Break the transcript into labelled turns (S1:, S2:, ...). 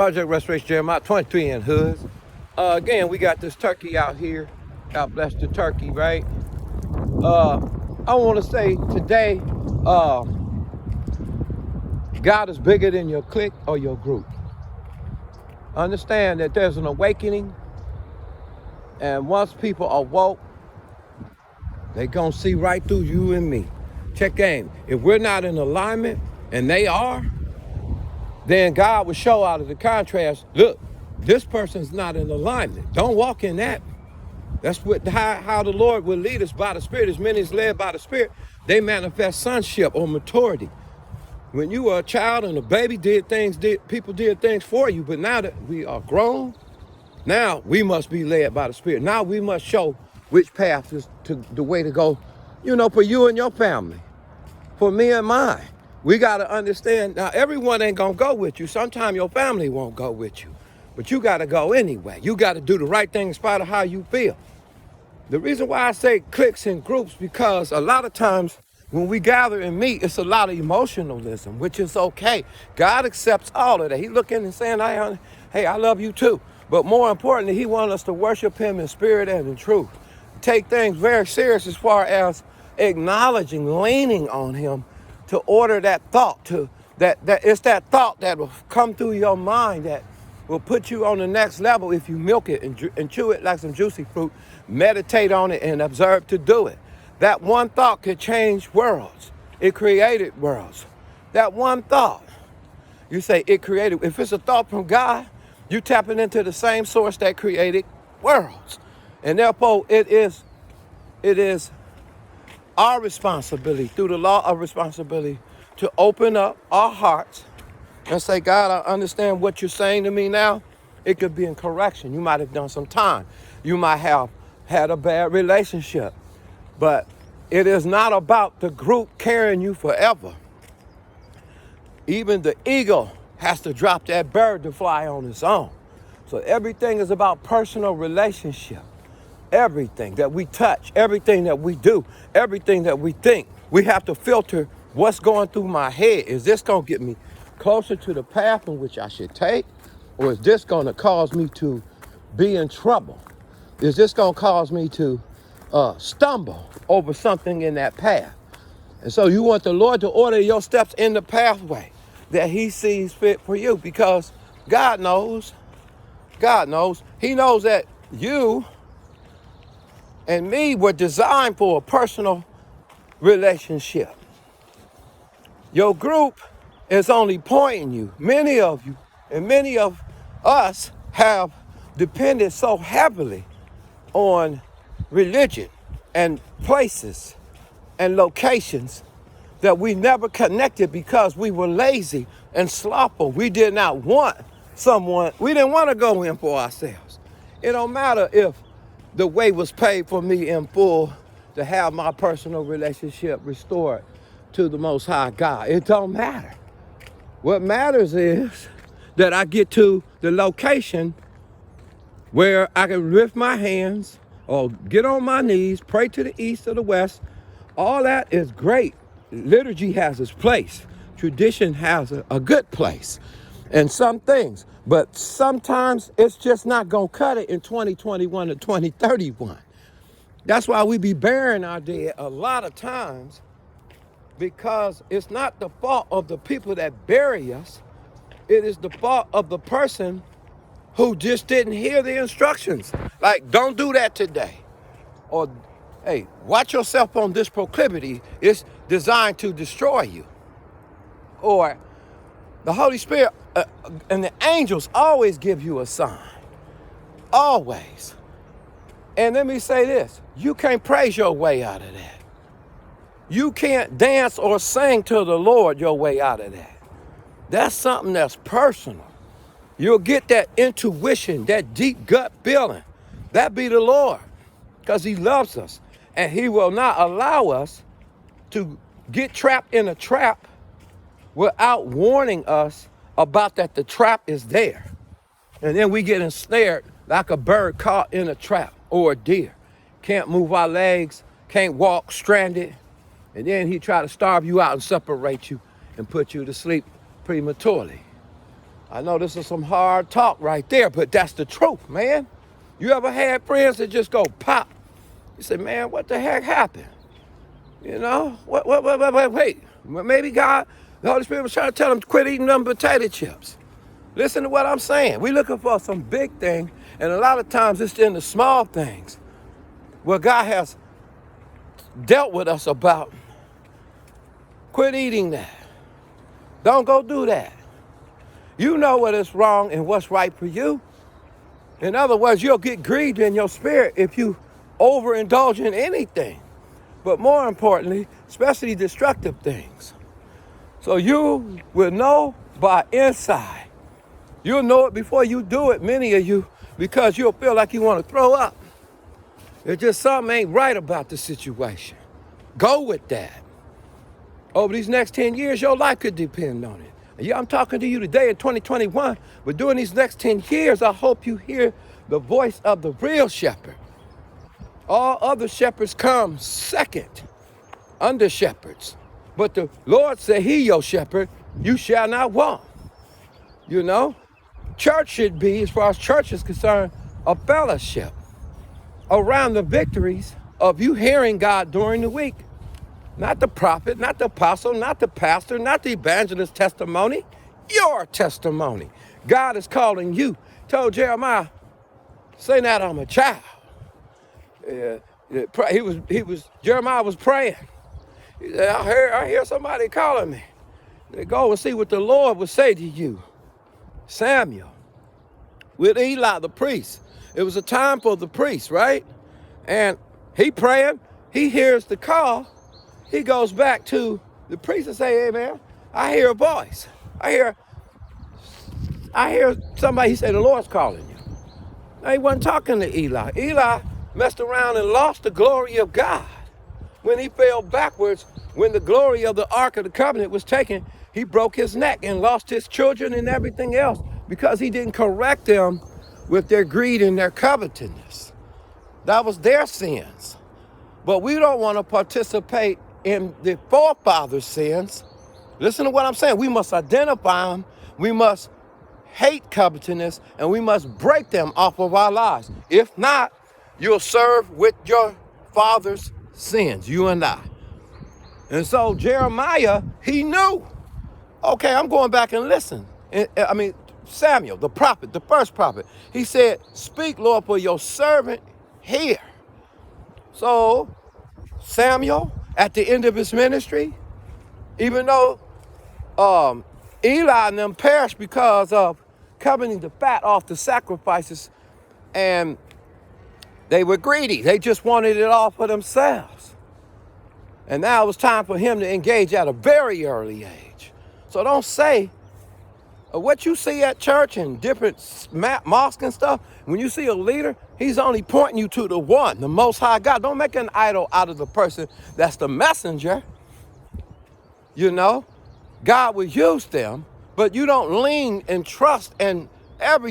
S1: Project Restoration Jeremiah 23 in hoods. Again, we got this turkey out here. God bless the turkey, right? I want to say today, God is bigger than your clique or your group. Understand that there's an awakening, and once people are woke, they gonna see right through you and me. Check game. If we're not in alignment, and they are, then God will show out of the contrast, look, this person's not in alignment. Don't walk in that. That's how the Lord will lead us by the Spirit. As many as led by the Spirit, they manifest sonship or maturity. When you were a child and a baby, people did things for you, but now that we are grown, now we must be led by the Spirit. Now we must show which path is the way to go, for you and your family, for me and mine. We got to understand, now everyone ain't going to go with you. Sometimes your family won't go with you, but you got to go anyway. You got to do the right thing in spite of how you feel. The reason why I say cliques and groups, because a lot of times when we gather and meet, it's a lot of emotionalism, which is okay. God accepts all of that. He looking and saying, hey, I love you too. But more importantly, he wants us to worship him in spirit and in truth. Take things very serious as far as acknowledging, leaning on him to order that thought, that it's that thought that will come through your mind that will put you on the next level if you milk it and chew it like some juicy fruit, meditate on it and observe to do it. That one thought could change worlds. It created worlds. That one thought, you say it created. If it's a thought from God, you tapping into the same source that created worlds. And therefore, it is our responsibility, through the law of responsibility, to open up our hearts and say, God, I understand what you're saying to me now. It could be in correction. You might have done some time. You might have had a bad relationship. But it is not about the group carrying you forever. Even the eagle has to drop that bird to fly on its own. So everything is about personal relationship. Everything that we touch, everything that we do, everything that we think, we have to filter what's going through my head. Is this going to get me closer to the path in which I should take? Or is this going to cause me to be in trouble? Is this going to cause me to stumble over something in that path? And so you want the Lord to order your steps in the pathway that he sees fit for you, because God knows. He knows that you and me were designed for a personal relationship. Your group is only pointing you. Many of you and many of us have depended so heavily on religion and places and locations that we never connected because we were lazy and slothful. We did not want someone, we didn't want to go in for ourselves. It don't matter if the way was paid for me in full to have my personal relationship restored to the Most High God. It don't matter. What matters is that I get to the location where I can lift my hands or get on my knees, pray to the east or the west. All that is great. Liturgy has its place. Tradition has a good place and some things. But sometimes it's just not going to cut it in 2021 or 2031. That's why we be burying our dead a lot of times, because it's not the fault of the people that bury us. It is the fault of the person who just didn't hear the instructions. Like, don't do that today. Or, hey, watch yourself on this proclivity. It's designed to destroy you. Or the Holy Spirit and the angels always give you a sign. Always. And let me say this. You can't praise your way out of that. You can't dance or sing to the Lord your way out of that. That's something that's personal. You'll get that intuition, that deep gut feeling. That be the Lord, because he loves us. And he will not allow us to get trapped in a trap without warning us about that the trap is there. And then we get ensnared like a bird caught in a trap, or a deer. Can't move our legs, can't walk, stranded. And then he try to starve you out and separate you and put you to sleep prematurely. I know this is some hard talk right there, but that's the truth, man. You ever had friends that just go pop? You say, man, what the heck happened? You know, wait. Maybe God, the Holy Spirit was trying to tell them to quit eating them potato chips. Listen to what I'm saying. We're looking for some big thing, and a lot of times it's in the small things where God has dealt with us about. Quit eating that. Don't go do that. You know what is wrong and what's right for you. In other words, you'll get grieved in your spirit if you overindulge in anything. But more importantly, especially destructive things. So you will know by inside. You'll know it before you do it, many of you, because you'll feel like you want to throw up. It's just something ain't right about the situation. Go with that. Over these next 10 years, your life could depend on it. Yeah, I'm talking to you today in 2021, but during these next 10 years, I hope you hear the voice of the real shepherd. All other shepherds come second, under shepherds. But the Lord said, he your shepherd, you shall not want. You know, church should be, as far as church is concerned, a fellowship around the victories of you hearing God during the week. Not the prophet, not the apostle, not the pastor, not the evangelist's testimony, your testimony. God is calling you. Told Jeremiah, say not I'm a child. Jeremiah was praying. He said, I hear somebody calling me. Go and see what the Lord would say to you. Samuel, with Eli the priest. It was a time for the priest, right? And he praying, he hears the call. He goes back to the priest and say, hey man, I hear a voice. I hear somebody. He said, the Lord's calling you. Now, he wasn't talking to Eli. Eli messed around and lost the glory of God. When he fell backwards, when the glory of the Ark of the Covenant was taken, he broke his neck and lost his children and everything else because he didn't correct them with their greed and their covetousness. That was their sins. But we don't want to participate in the forefathers' sins. Listen to what I'm saying. We must identify them. We must hate covetousness, and we must break them off of our lives. If not, you'll serve with your father's sins, you and I. And so Jeremiah, he knew. Okay, I'm going back and listen. Samuel, the prophet, the first prophet, he said, speak, Lord, for your servant here. So Samuel, at the end of his ministry, even though Eli and them perished because of coveting the fat off the sacrifices, and they were greedy. They just wanted it all for themselves. And now it was time for him to engage at a very early age. So don't say what you see at church and different mosques and stuff. When you see a leader, he's only pointing you to the one, the Most High God. Don't make an idol out of the person that's the messenger. You know, God will use them, but you don't lean and trust and everything